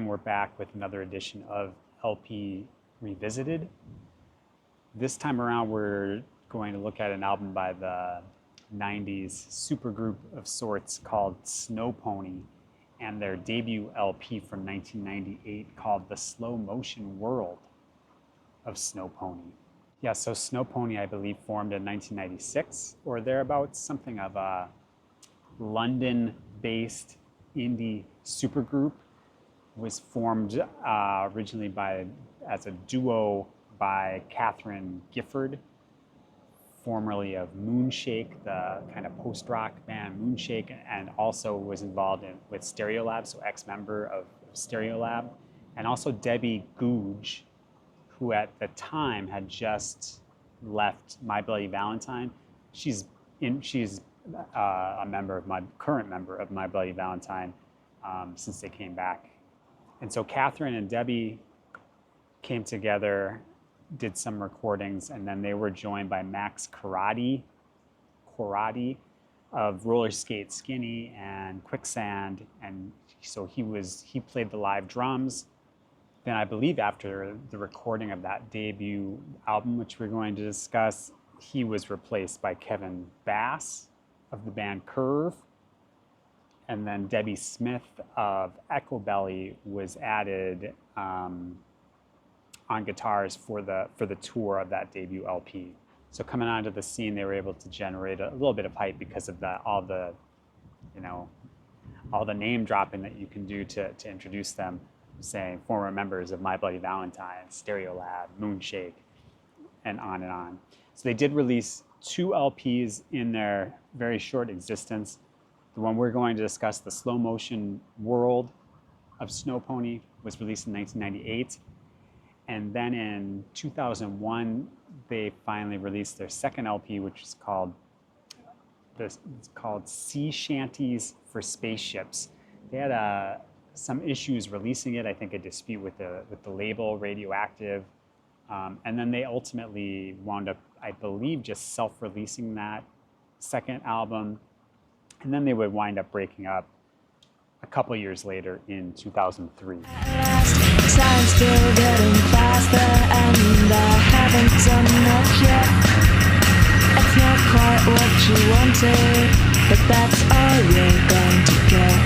again, we're back with another edition of LP Revisited. This time around, we're going to look at an album by the 90s supergroup of sorts called Snowpony and their debut LP from 1998 called The Slow Motion World of Snowpony. Yeah, so Snowpony, I believe, formed in 1996 or thereabouts, something of a London-based indie supergroup. Was formed originally as a duo by Catherine Gifford, formerly of Moonshake, the kind of post-rock band Moonshake, and also was involved with Stereolab, so ex-member of Stereolab, and also Debbie Googe, who at the time had just left My Bloody Valentine. She's a current member of My Bloody Valentine since they came back. And so Catherine and Debbie came together, did some recordings, and then they were joined by Max Corradi of Roller Skate Skinny and Quicksand. And so he played the live drums. Then I believe after the recording of that debut album, which we're going to discuss, he was replaced by Kevin Bass of the band Curve. And then Debbie Smith of Echo Belly was added on guitars for the tour of that debut LP. So coming onto the scene, they were able to generate a little bit of hype because of all the name dropping that you can do to introduce them, saying former members of My Bloody Valentine, Stereolab, Moonshake, and on and on. So they did release 2 LPs in their very short existence. The one we're going to discuss, The Slow Motion World of Snowpony, was released in 1998. And then in 2001, they finally released their second LP, which is called Sea Shanties for Spaceships. They had some issues releasing it, I think a dispute with the label, Radioactive. And then they ultimately wound up, I believe, just self-releasing that second album. And then they would wind up breaking up a couple years later in 2003. Time's still getting faster and I haven't done much yet. It's not quite what you wanted, but that's all you're going to get.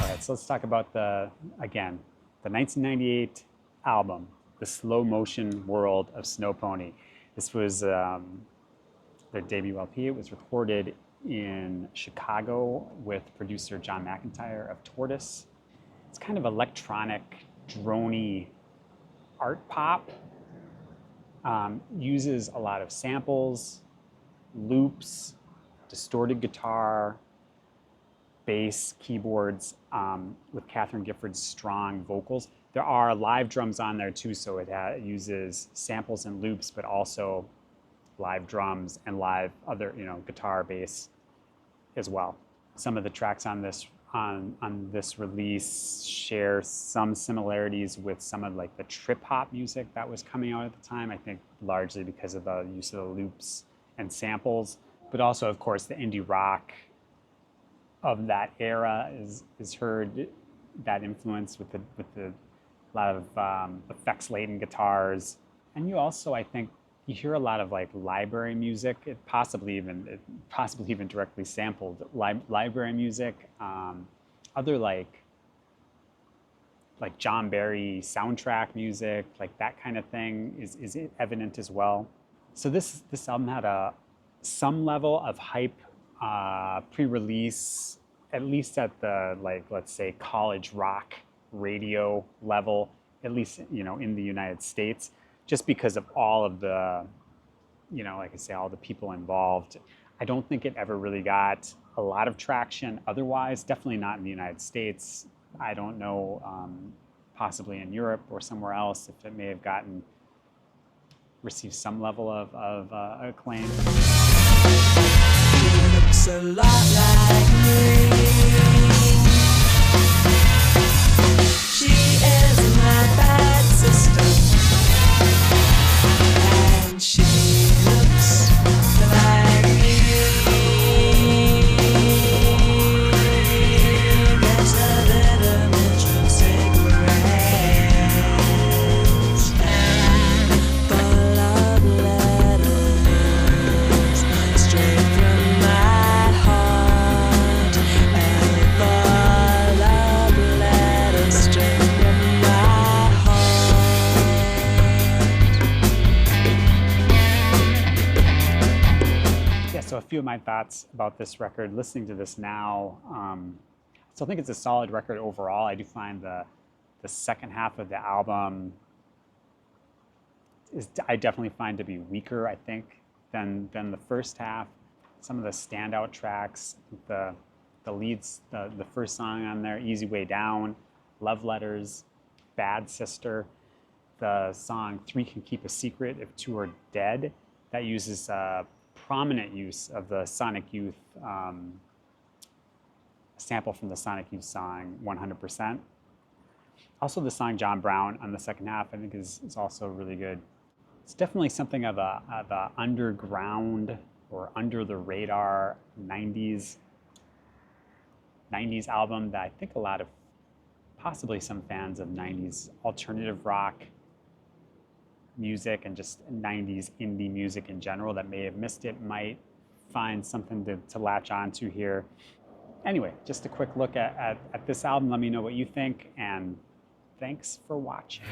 All right, so let's talk about the 1998 album, The Slow Motion World of Snowpony. This was their debut LP. It was recorded in Chicago with producer John McIntyre of Tortoise. It's kind of electronic, droney art pop. Uses a lot of samples, loops, distorted guitar, bass, keyboards, with Catherine Gifford's strong vocals. There are live drums on there too, so it uses samples and loops, but also live drums and live other, guitar, bass as well. Some of the tracks on this release share some similarities with some of the trip hop music that was coming out at the time. I think largely because of the use of the loops and samples, but also, of course, the indie rock of that era is heard, that influence with a lot of effects-laden guitars. And you also, I think, you hear a lot of library music, possibly even directly sampled library music. Other like John Barry soundtrack music, that kind of thing is evident as well. So this album had some level of hype pre-release, at least at the let's say college rock radio level, at least in the United States, just because of all of the like I say, all the people involved. I don't think it ever really got a lot of traction otherwise, definitely not in the United States. I don't know, possibly in Europe or somewhere else, if it may have received some level of acclaim. Looks a lot like me. She is my bad sister, and she few of my thoughts about this record. Listening to this now, so I think it's a solid record overall. I do find the second half of the album I definitely find to be weaker, I think, than the first half. Some of the standout tracks, the leads, the first song on there, Easy Way Down, Love Letters, Bad Sister, the song Three Can Keep a Secret If Two Are Dead, that uses prominent use of the Sonic Youth sample from the Sonic Youth song 100%. Also the song John Brown on the second half I think is also really good. It's definitely something of a underground or under the radar 90s album that I think a lot of, possibly some fans of 90s alternative rock music and just 90s indie music in general that may have missed it might find something to latch onto here. Anyway, just a quick look at this album. Let me know what you think, and thanks for watching.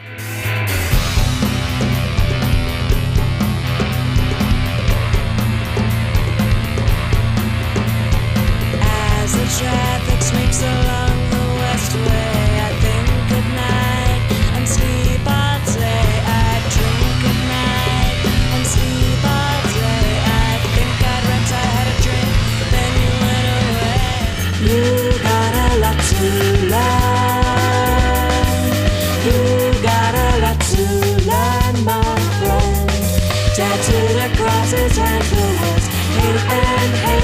As the traffic sweeps along the westway, I think at night and sleep all day. I drink at night and sleep all day. I think I'd rent, I had a drink, then you went away. You got a lot to learn. You got a lot to learn, my friend. Tattooed across his hands the words hate and hate.